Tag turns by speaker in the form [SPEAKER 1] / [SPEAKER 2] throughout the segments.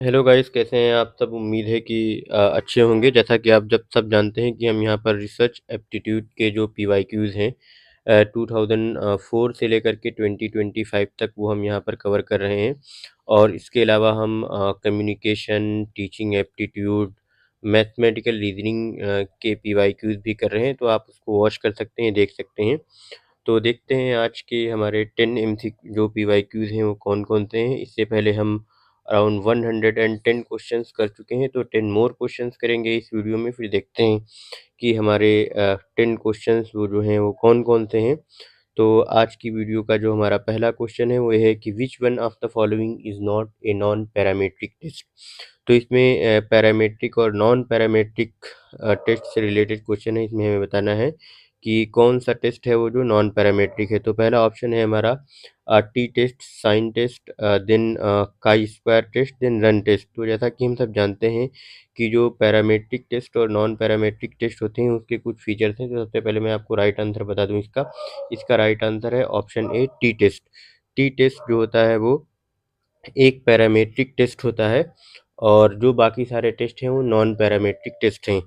[SPEAKER 1] Hello guys, कैसे हैं आप सब। उम्मीद है कि अच्छे होंगे। जैसा कि आप जब सब जानते हैं कि हम यहाँ पर रिसर्च एप्टीट्यूड के जो पीवाईक्यूज़ हैं 2004 से लेकर के 2025 तक वो हम यहाँ पर कवर कर रहे हैं। और इसके अलावा हम communication, teaching aptitude, mathematical reasoning के पीवाईक्यूज़ भी कर रहे हैं। तो आप उसको वॉच कर सकते हैं, देख सकते हैं। तो देखते हैं आज के हमारे 10 एमसी जो पीवाईक्यूज़ हैं वो कौन कौन से हैं। इससे पहले हम अराउंड 110 क्वेश्चंस कर चुके हैं, तो 10 मोर क्वेश्चंस करेंगे इस वीडियो में। फिर देखते हैं कि हमारे 10 क्वेश्चंस वो जो हैं वो कौन कौन से हैं। तो आज की वीडियो का जो हमारा पहला क्वेश्चन है वो है कि which one of the following is not a non parametric test. तो इसमें पैरामीट्रिक और नॉन पैरामीट्रिक टेस्ट से रिलेटेड क्वेश्चन है। इसमें हमें बताना है कि कौन सा टेस्ट है वो जो नॉन पैरामीट्रिक है। तो पहला ऑप्शन है हमारा T test, sign test, then chi square test, then run test. तो जैसा कि हम सब जानते हैं कि जो पैरामीट्रिक टेस्ट और नॉन पैरामीट्रिक टेस्ट होते हैं उसके कुछ फीचर्स हैं। तो सबसे पहले मैं आपको राइट आंसर बता दूं इसका। इसका राइट आंसर है option A, T test. T test जो होता है वो एक पैरामीट्रिक टेस्ट होता है और जो बाकी सारे टेस्ट हैं वो नॉन पैरामीट्रिक टेस्ट हैं।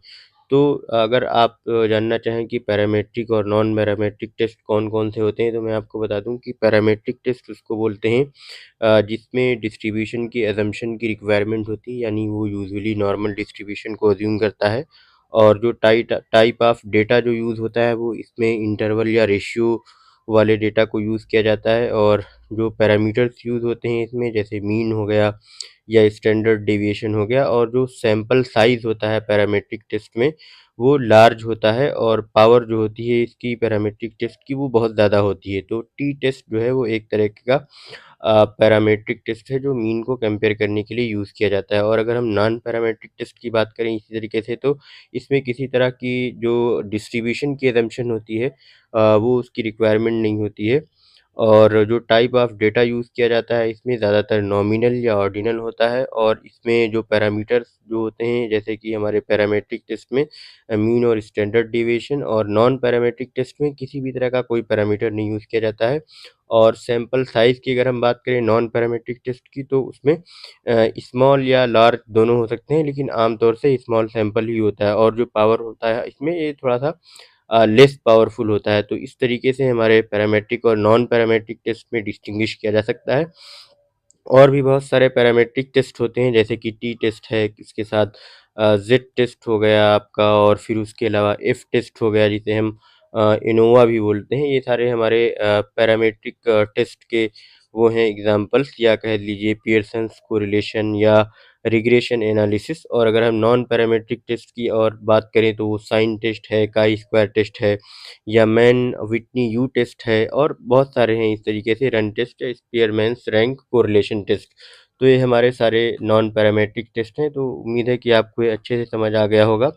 [SPEAKER 1] तो अगर आप जानना चाहें कि पैरामीट्रिक और नॉन पैरामीट्रिक टेस्ट कौन कौन से होते हैं, तो मैं आपको बता दूं कि पैरामीट्रिक टेस्ट उसको बोलते हैं जिसमें डिस्ट्रीब्यूशन की एजम्पशन की रिक्वायरमेंट होती है, यानी वो यूजुअली नॉर्मल डिस्ट्रीब्यूशन को अज्यूम करता है। और जो टाइप ऑफ डेटा जो यूज़ होता है वो इसमें इंटरवल या रेशियो वाले डेटा को यूज़ किया जाता है। और जो पैरामीटर्स यूज़ होते हैं इसमें, जैसे मीन हो गया या स्टैंडर्ड डेविएशन हो गया, और जो सैंपल साइज़ होता है पैरामीट्रिक टेस्ट में वो लार्ज होता है, और पावर जो होती है इसकी पैरामीट्रिक टेस्ट की वो बहुत ज़्यादा होती है। तो टी टेस्ट जो है वो एक तरह का पैरामीट्रिक टेस्ट है जो मीन को कंपेयर करने के लिए यूज़ किया जाता है। और अगर हम नॉन पैरामीट्रिक टेस्ट की बात करें इसी तरीके से, तो इसमें किसी तरह की जो डिस्ट्रीब्यूशन की असम्पशन होती है वो उसकी रिक्वायरमेंट नहीं होती है। और जो टाइप ऑफ डेटा यूज़ किया जाता है इसमें ज़्यादातर नॉमिनल या ऑर्डिनल होता है। और इसमें जो पैरामीटर्स जो होते हैं, जैसे कि हमारे पैरामीट्रिक टेस्ट में मीन और स्टैंडर्ड डेविएशन, और नॉन पैरामीट्रिक टेस्ट में किसी भी तरह का कोई पैरामीटर नहीं यूज़ किया जाता है। और सैंपल साइज़ की अगर हम बात करें नॉन पैरामीट्रिक टेस्ट की, तो उसमें स्मॉल या लार्ज दोनों हो सकते हैं, लेकिन आमतौर से स्मॉल सैंपल ही होता है। और जो पावर होता है इसमें ये थोड़ा सा लेस पावरफुल होता है। तो इस तरीके से हमारे पैरामेट्रिक और नॉन पैरामेट्रिक टेस्ट में डिस्टिंग्विश किया जा सकता है। और भी बहुत सारे पैरामेट्रिक टेस्ट होते हैं, जैसे कि टी टेस्ट है, इसके साथ जेड टेस्ट हो गया आपका, और फिर उसके अलावा एफ टेस्ट हो गया जिसे हम इनोवा भी बोलते हैं। ये सारे हमारे पैरामेट्रिक टेस्ट के वो हैं एग्जांपल्स, या कह लीजिए पियर्सन्स कोरिलेशन या रिग्रेशन एनालिसिस। और अगर हम नॉन पैरामेट्रिक टेस्ट की और बात करें तो वो साइन टेस्ट है, काई स्क्वायर टेस्ट है, या मैन विटनी यू टेस्ट है, और बहुत सारे हैं इस तरीके से। रन टेस्ट है, स्पीयरमैन्स रैंक कोरिलेशन टेस्ट। तो ये हमारे सारे नॉन पैरामेट्रिक टेस्ट हैं। तो उम्मीद है कि आपको ये अच्छे से समझ आ गया होगा।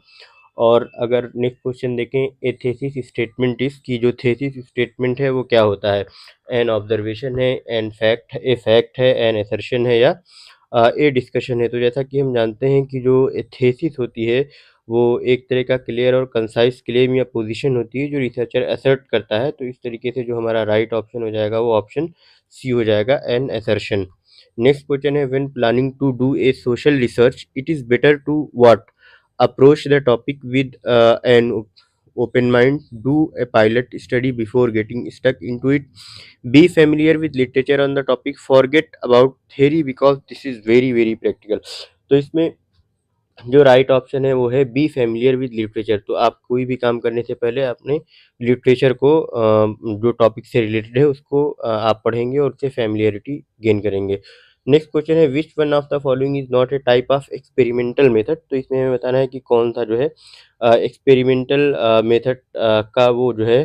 [SPEAKER 1] और अगर नेक्स्ट क्वेश्चन देखें, ए थेसिस स्टेटमेंट इसकी जो थेसिस स्टेटमेंट है वो क्या होता है। एन ऑब्जर्वेशन है, एन फैक्ट, ए फैक्ट है, एन असर्शन है, या ए डिस्कशन है। तो जैसा कि हम जानते हैं कि जो थेसिस होती है वो एक तरह का क्लियर और कंसाइज क्लेम या पोजीशन होती है जो रिसर्चर असर्ट करता है। तो इस तरीके से जो हमारा राइट ऑप्शन हो जाएगा वो ऑप्शन सी हो जाएगा, एन असर्शन। नेक्स्ट क्वेश्चन है, when planning to do a social research it is better to what approach the topic with an open mind, do a pilot study before getting stuck into it, be familiar with literature on the topic, forget about theory because this is very very practical। तो इसमें जो right option है वो है B familiar with literature. तो आप कोई भी काम करने से पहले अपने लिटरेचर को जो टॉपिक से रिलेटेड है उसको आप पढ़ेंगे और उससे फैमिलियरिटी गेन करेंगे। नेक्स्ट क्वेश्चन है, विच one of the following is not a type of experimental method. तो इसमें हमें बताना है कि कौन सा जो है एक्सपेरिमेंटल मेथड का वो जो है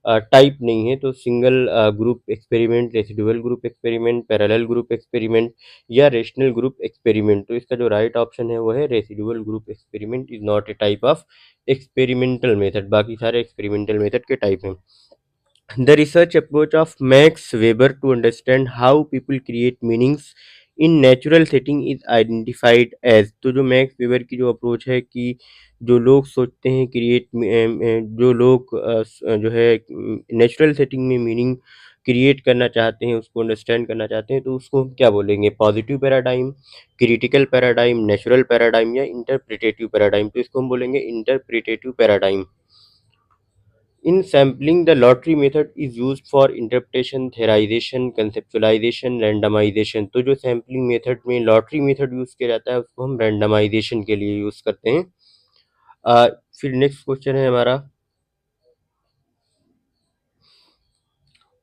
[SPEAKER 1] टाइप नहीं है। तो single group experiment, residual group experiment, parallel group experiment, या रेशनल ग्रुप एक्सपेरिमेंट। तो इसका जो राइट ऑप्शन है वो है residual group experiment is not a type of experimental method. बाकी सारे एक्सपेरिमेंटल मेथड के टाइप हैं। The research approach of Max Weber to understand how people create meanings in natural setting is identified as। तो जो max weber की जो approach है कि जो लोग सोचते हैं क्रिएट, जो लोग जो है नेचुरल सेटिंग में मीनिंग क्रिएट करना चाहते हैं, उसको अंडरस्टैंड करना चाहते हैं, तो उसको हम क्या बोलेंगे? Positive paradigm, critical paradigm, natural paradigm या इंटरप्रिटेटिव पैराडाइम। तो इसको हम बोलेंगे interpretative paradigm. In sampling, the lottery method is used for interpretation, theorization, conceptualization, randomization। तो जो सैम्पलिंग मेथड में लॉटरी मेथड यूज किया जाता है उसको हम रैंडमाइजेशन के लिए यूज करते हैं। फिर नेक्स्ट क्वेश्चन है हमारा,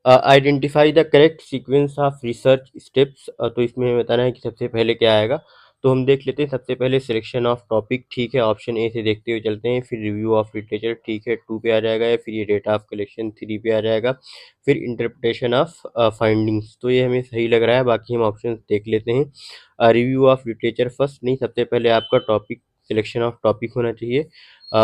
[SPEAKER 1] identify the correct sequence of research steps. तो इसमें हमें बताना है कि सबसे पहले क्या आएगा। तो हम देख लेते हैं, सबसे पहले सिलेक्शन ऑफ टॉपिक, ठीक है, ऑप्शन ए से देखते हुए चलते हैं। फिर रिव्यू ऑफ लिटरेचर, ठीक है, 2 पे आ जाएगा। या फिर ये डेटा ऑफ कलेक्शन 3 पे आ जाएगा। फिर इंटरप्रिटेशन ऑफ फाइंडिंग्स, तो ये हमें सही लग रहा है, बाकी हम ऑप्शन देख लेते हैं। रिव्यू ऑफ लिटरेचर फर्स्ट नहीं, सबसे पहले आपका टॉपिक, सिलेक्शन ऑफ टॉपिक होना चाहिए।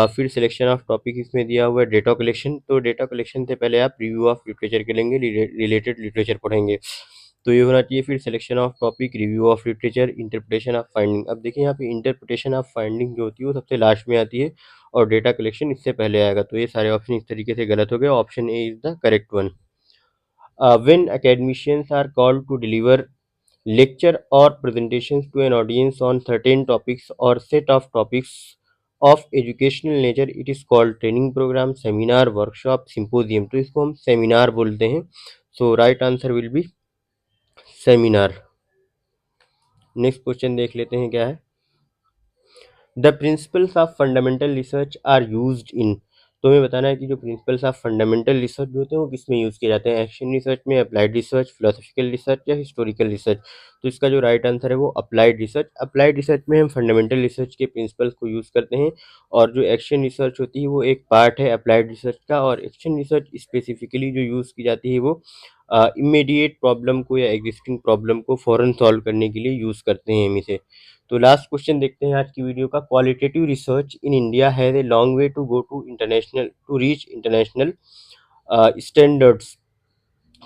[SPEAKER 1] फिर सिलेक्शन ऑफ टॉपिक इसमें दिया हुआ है डेटा कलेक्शन, तो डेटा कलेक्शन से पहले आप रिव्यू ऑफ लिटरेचर के लेंगे, रिलेटेड लिटरेचर पढ़ेंगे, तो ये होना चाहिए। फिर selection of topic, review of literature, interpretation of finding. अब देखिए यहाँ पे इंटरप्रिटेशन ऑफ फाइंडिंग जो होती है वो सबसे लास्ट में आती है और डेटा कलेक्शन इससे पहले आएगा, तो ये सारे ऑप्शन इस तरीके से गलत हो गए। Option A is the correct one. When academicians are called to deliver lecture or presentations to an audience on certain topics or set of topics of educational nature, it is called training program, seminar, workshop, symposium। तो इसको हम seminar बोलते हैं। So right answer will be seminar. Next question देख लेते हैं क्या है। The principles of fundamental research are used in. तो हमें बताना है कि जो प्रिंसिपल्स ऑफ फंडामेंटल रिसर्च जो होते हैं वो किस में यूज़ किए जाते हैं? एक्शन रिसर्च में, अप्लाइड रिसर्च, फिलोसफिकल रिसर्च या हिस्टोरिकल रिसर्च। तो इसका जो राइट आंसर है वो अप्लाइड रिसर्च। अप्लाइड रिसर्च में हम फंडामेंटल रिसर्च के प्रिंसिपल्स को यूज़ करते हैं, और जो एक्शन रिसर्च होती है वो एक पार्ट है अप्लाइड रिसर्च का। और एक्शन रिसर्च स्पेसिफिकली जो यूज़ की जाती है वो इमीडिएट प्रॉब्लम को या एग्जिस्टिंग प्रॉब्लम को फ़ौरन सॉल्व करने के लिए यूज़ करते हैं हम इसे। तो लास्ट क्वेश्चन देखते हैं आज की वीडियो का। Qualitative research in India has a long way to go to international, to reach international standards.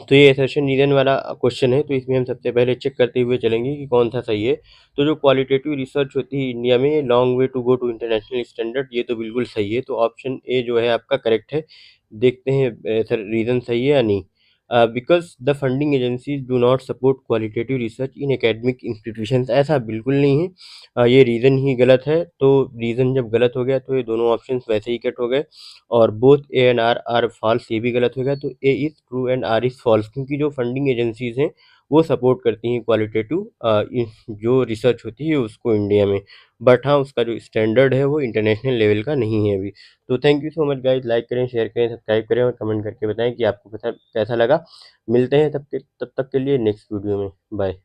[SPEAKER 1] तो ये असर्शन रीजन वाला क्वेश्चन है, तो इसमें हम सबसे पहले चेक करते हुए चलेंगे कि कौन सा सही है। तो जो क्वालिटेटिव रिसर्च होती है इंडिया में, long way to go to international standard, ये तो बिल्कुल सही है। तो ऑप्शन ए जो है आपका करेक्ट है। देखते हैं सर रीज़न सही है या नहीं। Because the funding agencies do not support qualitative research in academic institutions, ऐसा बिल्कुल नहीं है। ये रीज़न ही गलत है। तो रीज़न जब गलत हो गया तो ये दोनों ऑप्शन वैसे ही कट हो गए, और both A and R are false, ये भी गलत हो गया। तो A is true and R is false, क्योंकि जो फंडिंग एजेंसीज हैं वो सपोर्ट करती हैं क्वालिटेटिव जो रिसर्च होती है उसको इंडिया में, बट हाँ उसका जो स्टैंडर्ड है वो इंटरनेशनल लेवल का नहीं है अभी। तो thank you so much guys, like करें, शेयर करें, सब्सक्राइब करें और कमेंट करके बताएं कि आपको कैसा कैसा लगा। मिलते हैं तब तक के लिए नेक्स्ट वीडियो में। बाय।